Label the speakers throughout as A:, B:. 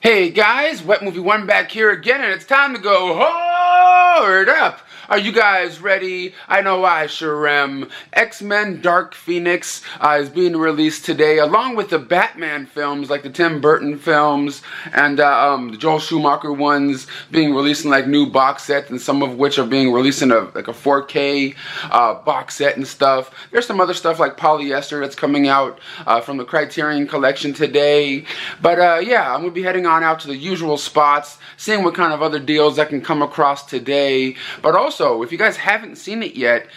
A: Hey guys, Wet Movie 1 back here again, and it's time to go hard up. Are you guys ready? I know I sure am. X-Men Dark Phoenix is being released today, along with the Batman films, like the Tim Burton films, and the Joel Schumacher ones being released in like new box sets, and some of which are being released in a 4K box set and stuff. There's some other stuff like Polyester that's coming out from the Criterion Collection today. But yeah, I'm going to be heading on out to the usual spots, seeing what kind of other deals I can come across today. But also, if you guys haven't seen it yet,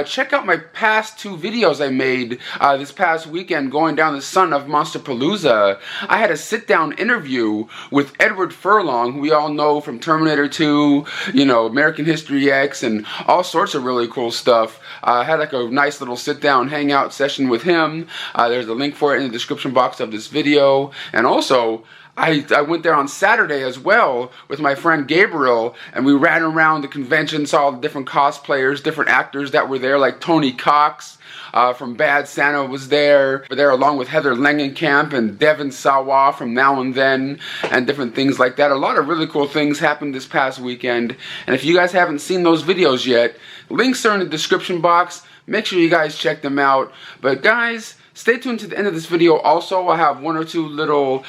A: check out my past two videos I made this past weekend going down the sun of Monsterpalooza. I had a sit-down interview with Edward Furlong, who we all know from Terminator 2, you know, American History X, and all sorts of really cool stuff. I had like a nice little sit-down hangout session with him. There's a link for it in the description box of this video. And also, I went there on Saturday as well with my friend Gabriel, and we ran around the convention, saw all the different cosplayers, different actors that were there, like Tony Cox from Bad Santa was there. We're there along with Heather Langenkamp and Devin Sawa from Now and Then, and different things like that. A lot of really cool things happened this past weekend, and if you guys haven't seen those videos yet, links are in the description box. Make sure you guys check them out. But guys, stay tuned to the end of this video. Also, I have one or two little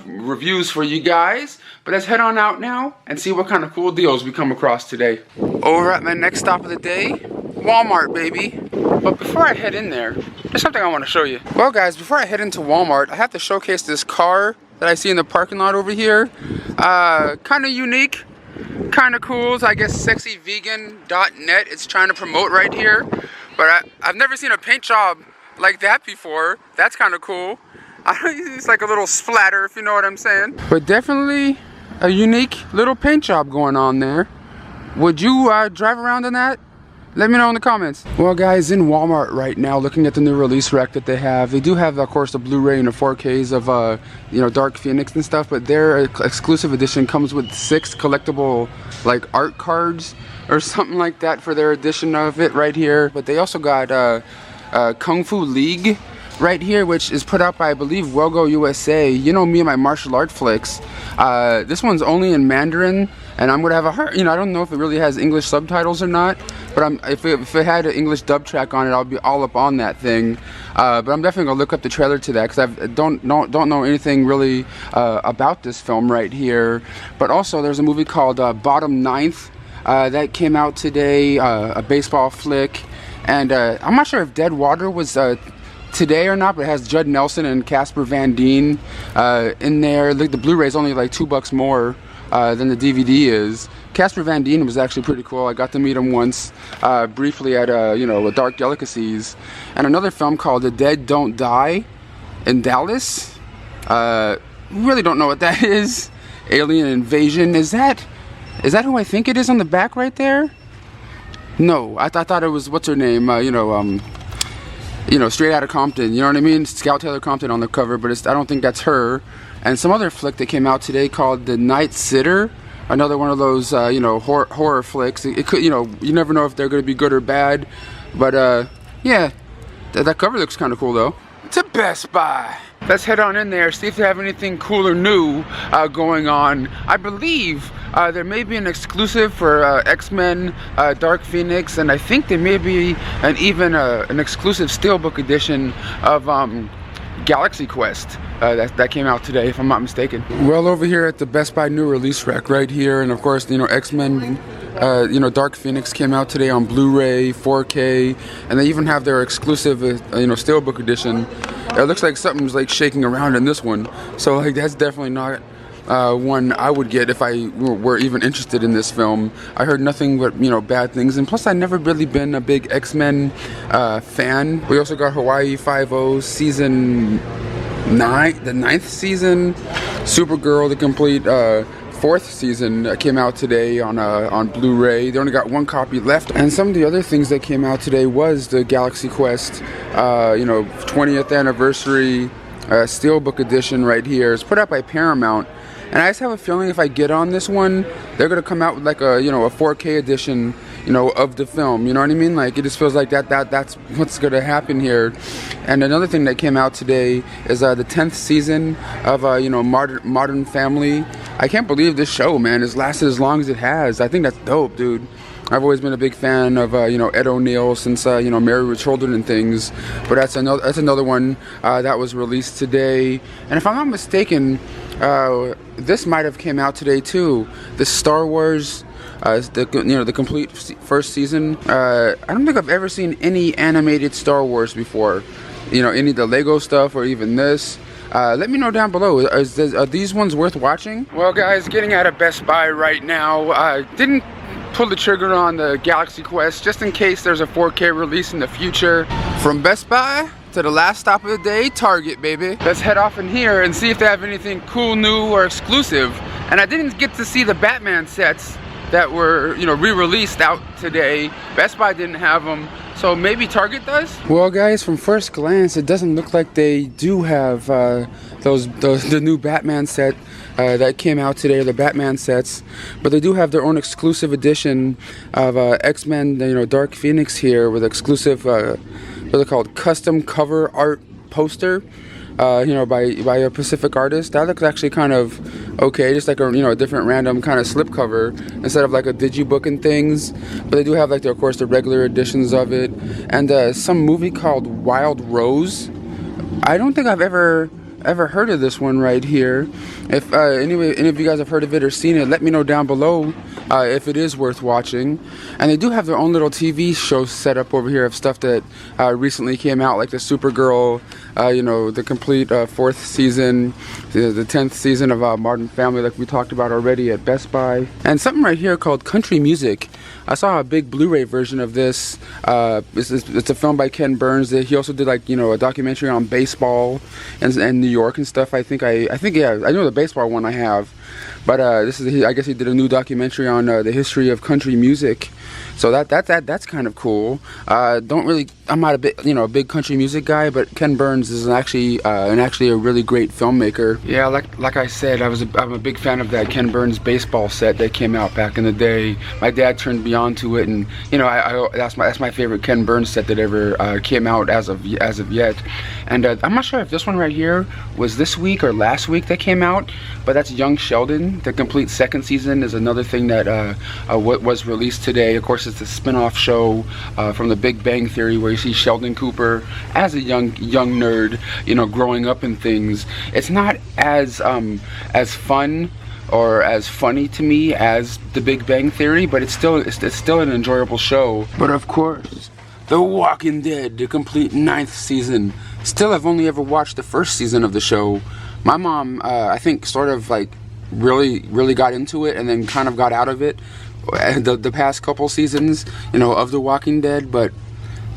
A: reviews for you guys. But let's head on out now and see what kind of cool deals we come across today. Over at my next stop of the day, Walmart, baby. But before I head in there, there's something I want to show you. Well guys, before I head into Walmart, I have to showcase this car that I see in the parking lot over here. Kind of unique, kind of cool. So I guess sexyvegan.net is trying to promote right here. But I've never seen a paint job like that before. That's kind of cool. It's like a little splatter, if you know what I'm saying. But definitely a unique little paint job going on there. Would you drive around in that? Let me know in the comments. Well guys, in Walmart right now, looking at the new release rack that they have, they do have, of course, the Blu-ray and the 4Ks of you know, Dark Phoenix and stuff, but their exclusive edition comes with 6 collectible like art cards or something like that for their edition of it right here. But they also got Kung Fu League right here, which is put out by, I believe, Wogo USA. You know me and my martial art flicks. This one's only in Mandarin, and I'm gonna have a hard, you know, I don't know if it really has English subtitles or not, but if it had an English dub track on it, I'll be all up on that thing. But I'm definitely gonna look up the trailer to that, because I don't know anything really about this film right here. But also, there's a movie called Bottom Ninth that came out today, a baseball flick. And I'm not sure if Dead Water was today or not, but it has Judd Nelson and Casper Van Dien in there. The Blu-ray is only like $2 more than the DVD is. Casper Van Dien was actually pretty cool. I got to meet him once briefly at you know, Dark Delicacies. And another film called The Dead Don't Die in Dallas. Really don't know what that is. Alien Invasion. Is that who I think it is on the back right there? No, I thought it was, what's her name? You know, Straight Outta Compton. You know what I mean? Scout Taylor Compton on the cover, but I don't think that's her. And some other flick that came out today called The Night Sitter. Another one of those, you know, horror flicks. It could, you know, you never know if they're going to be good or bad. But yeah, that cover looks kind of cool though. To Best Buy. Let's head on in there, see if they have anything cool or new going on. I believe there may be an exclusive for X-Men Dark Phoenix, and I think there may be even an exclusive steelbook edition of Galaxy Quest that came out today, if I'm not mistaken. Well, over here at the Best Buy new release rack right here, and of course, you know, X-Men you know, Dark Phoenix came out today on Blu-ray, 4K, and they even have their exclusive you know, steelbook edition. It looks like something's like shaking around in this one, so like that's definitely not one I would get if I were even interested in this film. I heard nothing but, you know, bad things, and plus I've never really been a big X-Men fan. We also got Hawaii Five-0 season 9, the 9th season. Supergirl, the complete 4th season came out today on Blu-ray. They only got 1 copy left. And some of the other things that came out today was the Galaxy Quest, you know, 20th anniversary steelbook edition right here. It's put out by Paramount. And I just have a feeling if I get on this one, they're gonna come out with like a, you know, a 4K edition, you know, of the film. You know what I mean? Like, it just feels like that's what's gonna happen here. And another thing that came out today is the 10th season of you know, Modern Family. I can't believe this show, man, has lasted as long as it has. I think that's dope, dude. I've always been a big fan of you know, Ed O'Neill since you know, Married with Children and things. But that's another one that was released today. And if I'm not mistaken, this might have came out today too. The Star Wars, the complete first season. I don't think I've ever seen any animated Star Wars before. You know, any of the Lego stuff or even this. Let me know down below. Are these ones worth watching? Well, guys, getting out of Best Buy right now. Didn't pull the trigger on the Galaxy Quest just in case there's a 4K release in the future. From Best Buy to the last stop of the day, Target, baby. Let's head off in here and see if they have anything cool, new, or exclusive. And I didn't get to see the Batman sets that were, you know, re-released out today. Best Buy didn't have them, so maybe Target does? Well, guys, from first glance, it doesn't look like they do have the new Batman set that came out today, the Batman sets, but they do have their own exclusive edition of X-Men, you know, Dark Phoenix here with exclusive, what are they called, custom cover art poster. You know, by a Pacific artist. That looks actually kind of okay, just like a, you know, a different random kind of slipcover instead of like a digibook and things. But they do have like, of course, the regular editions of it, and some movie called Wild Rose. I don't think I've ever heard of this one right here. If any of you guys have heard of it or seen it, let me know down below if it is worth watching. And they do have their own little TV show set up over here of stuff that recently came out, like the Supergirl, you know, the complete 4th season, the 10th season of Modern Family, like we talked about already at Best Buy. And something right here called Country Music. I saw a big Blu-ray version of this. It's a film by Ken Burns. He also did, like, you know, a documentary on baseball and New York and stuff. I think yeah, I know the baseball one I have. But I guess he did a new documentary on the history of country music. So that's kind of cool. I'm not a big country music guy, but Ken Burns is actually a really great filmmaker. Yeah, like I said, I'm a big fan of that Ken Burns baseball set that came out back in the day. My dad turned me on to it, and you know, that's my favorite Ken Burns set that ever came out as of yet. And I'm not sure if this one right here was this week or last week that came out, but that's Young Sheldon. The complete 2nd season is another thing that was released today. Of course, it's a spin-off show from The Big Bang Theory, where you see Sheldon Cooper as a young nerd, you know, growing up and things. It's not as fun or as funny to me as The Big Bang Theory, but it's still an enjoyable show. But of course, The Walking Dead, the complete 9th season. Still, I've only ever watched the 1st season of the show. My mom, I think, sort of like really got into it and then kind of got out of it the past couple seasons, you know, of The Walking Dead. But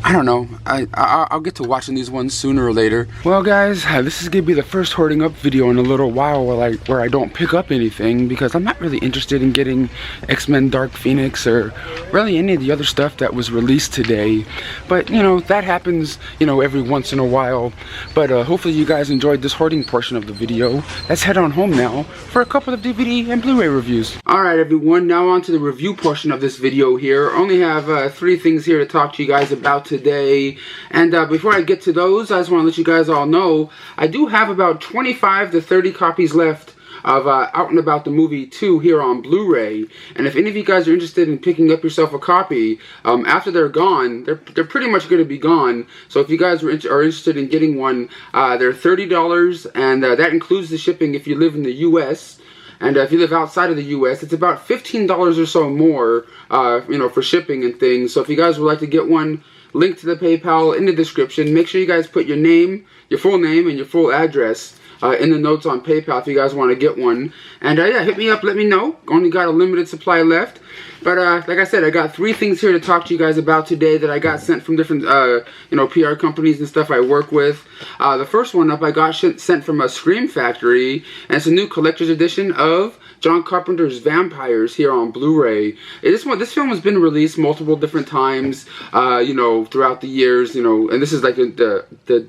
A: I don't know. I'll get to watching these ones sooner or later. Well, guys, this is gonna be the first hoarding up video in a little while where I don't pick up anything, because I'm not really interested in getting X-Men Dark Phoenix or really any of the other stuff that was released today. But you know, that happens, you know, every once in a while. But hopefully you guys enjoyed this hoarding portion of the video. Let's head on home now for a couple of DVD and Blu-ray reviews. Alright everyone, now on to the review portion of this video here. I only have 3 things here to talk to you guys about today. And before I get to those, I just want to let you guys all know I do have about 25 to 30 copies left of Out and About the Movie 2 here on Blu-ray. And if any of you guys are interested in picking up yourself a copy, after they're gone, they're pretty much going to be gone. So if you guys are interested in getting one, they're $30, and that includes the shipping if you live in the US. And if you live outside of the US, it's about $15 or so more, you know, for shipping and things. So if you guys would like to get one, link to the PayPal in the description. Make sure you guys put your name, your full name, and your full address in the notes on PayPal if you guys want to get one. And yeah, hit me up, let me know. Only got a limited supply left. But like I said, I got 3 things here to talk to you guys about today that I got sent from different, you know, PR companies and stuff I work with. The first one up I got sent from a Scream Factory, and it's a new collector's edition of John Carpenter's Vampires here on Blu-ray. This film has been released multiple different times, you know, throughout the years, you know, and this is like the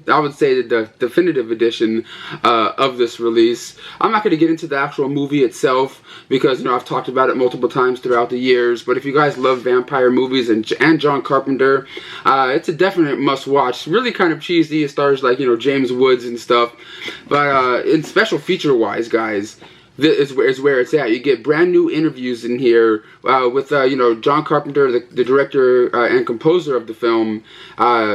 A: I would say the definitive edition of this release. I'm not going to get into the actual movie itself because, you know, I've talked about it multiple times throughout the years. But if you guys love vampire movies and John Carpenter, it's a definite must-watch. Really kind of cheesy. It stars like, you know, James Woods and stuff. But in special feature-wise, guys, this is where it's at. You get brand new interviews in here with, you know, John Carpenter, the director and composer of the film,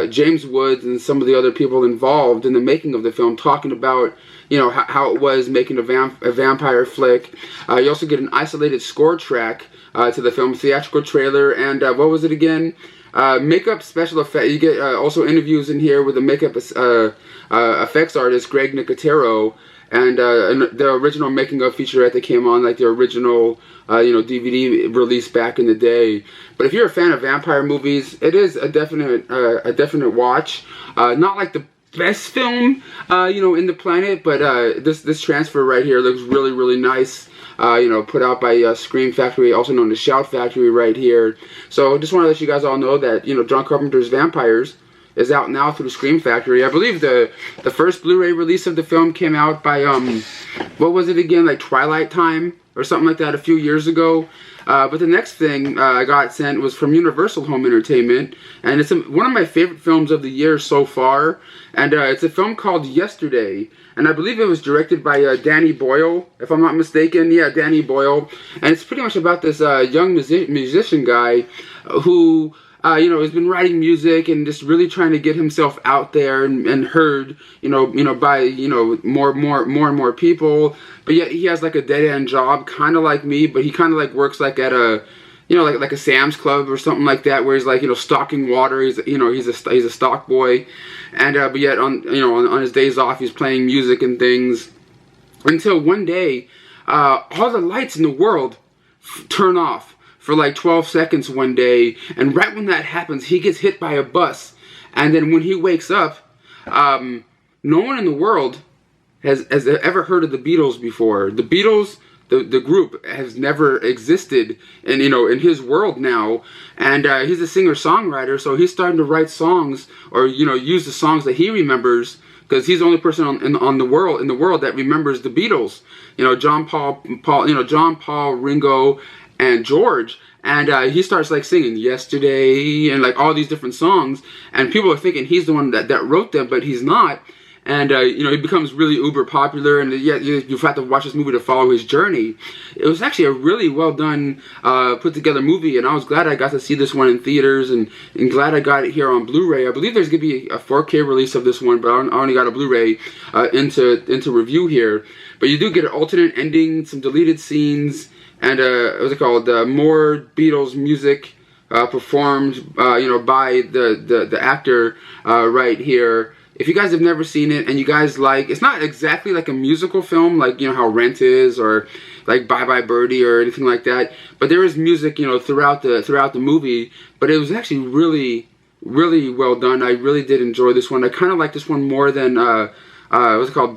A: James Woods, and some of the other people involved in the making of the film, talking about, you know, how it was making a vampire flick. You also get an isolated score track to the film, theatrical trailer, and what was it again? Makeup special effect. You get also interviews in here with the makeup effects artist Greg Nicotero. And the original making of featurette that came on, like the original, you know, DVD release back in the day. But if you're a fan of vampire movies, it is a definite watch. Not like the best film, you know, in the planet, but this transfer right here looks really, really nice. You know, put out by Scream Factory, also known as Shout Factory, right here. So just want to let you guys all know that, you know, John Carpenter's Vampires is out now through Scream Factory. I believe the first Blu-ray release of the film came out by, what was it again, like Twilight Time or something like that a few years ago. But the next thing I got sent was from Universal Home Entertainment, and it's one of my favorite films of the year so far, and it's a film called Yesterday, and I believe it was directed by Danny Boyle, if I'm not mistaken. Yeah, Danny Boyle, and it's pretty much about this young musician guy who you know, has been writing music and just really trying to get himself out there and heard, you know, by, you know, more and more people. But yet he has like a dead-end job, kind of like me, but he kind of like works like at a, you know, like a Sam's Club or something like that, where he's like, you know, stocking water. He's, you know, he's a stock boy, and but yet on, you know, on his days off, he's playing music and things, until one day, all the lights in the world turn off for like 12 seconds one day, and right when that happens, he gets hit by a bus. And then when he wakes up, no one in the world has ever heard of the Beatles before. The Beatles, the group, has never existed in, you know, in his world now. And he's a singer-songwriter, so he's starting to write songs, or, you know, use the songs that he remembers, because he's the only person in the world that remembers the Beatles. You know, John Paul, Ringo, and George, and he starts like singing Yesterday and like all these different songs, and people are thinking he's the one that wrote them, but he's not. And you know, he becomes really uber popular, and yet you have to watch this movie to follow his journey. It was actually a really well done, put together movie, and I was glad I got to see this one in theaters, and glad I got it here on Blu-ray. I believe there's gonna be a 4K release of this one, but I only got a Blu-ray into review here. But you do get an alternate ending, some deleted scenes, and what's it called? More Beatles music performed, you know, by the actor right here. If you guys have never seen it and you guys like, it's not exactly like a musical film, like, you know, how Rent is, or like Bye Bye Birdie or anything like that. But there is music, you know, throughout the movie. But it was actually really, really well done. I really did enjoy this one. I kind of like this one more than what's it called?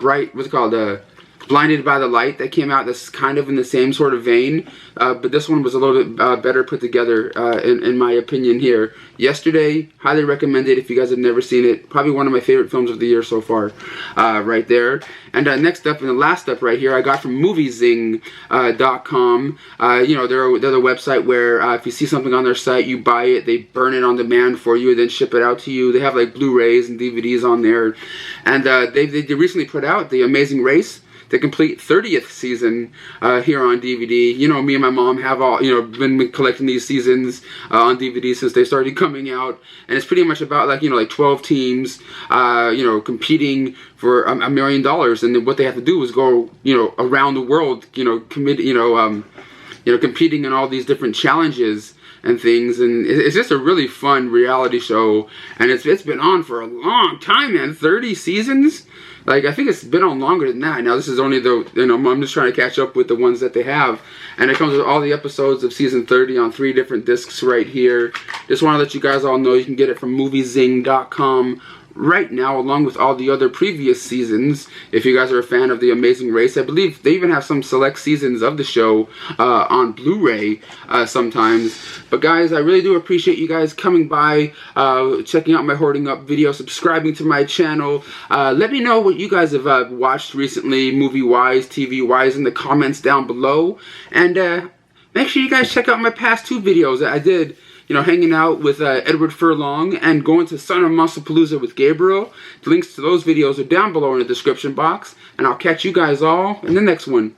A: Blinded by the Light, that came out that's kind of in the same sort of vein, but this one was a little bit better put together in my opinion here. Yesterday, highly recommended if you guys have never seen it. Probably one of my favorite films of the year so far, right there. And next up, and the last up right here, I got from moviezing.com. You know, they're the website where if you see something on their site, you buy it, they burn it on demand for you, and then ship it out to you. They have like Blu-rays and DVDs on there, and they recently put out The Amazing Race, the complete 30th season here on DVD. You know, me and my mom have all, you know, been collecting these seasons on DVD since they started coming out, and it's pretty much about like, you know, like 12 teams, you know, competing for $1 million, and then what they have to do is go, you know, around the world, you know, competing in all these different challenges and things, and it's just a really fun reality show, and it's been on for a long time, man. 30 seasons. Like, I think it's been on longer than that. Now, this is only the, you know, I'm just trying to catch up with the ones that they have. And it comes with all the episodes of season 30 on 3 different discs right here. Just want to let you guys all know you can get it from moviezing.com right now, along with all the other previous seasons. If you guys are a fan of The Amazing Race, I believe they even have some select seasons of the show on Blu-ray sometimes. But guys, I really do appreciate you guys coming by, checking out my Hoarding Up video, subscribing to my channel. Let me know what you guys have watched recently, movie-wise, TV-wise, in the comments down below. And make sure you guys check out my past 2 videos that I did, you know, hanging out with Edward Furlong and going to Son of Monsterpalooza with Gabriel. The links to those videos are down below in the description box. And I'll catch you guys all in the next one.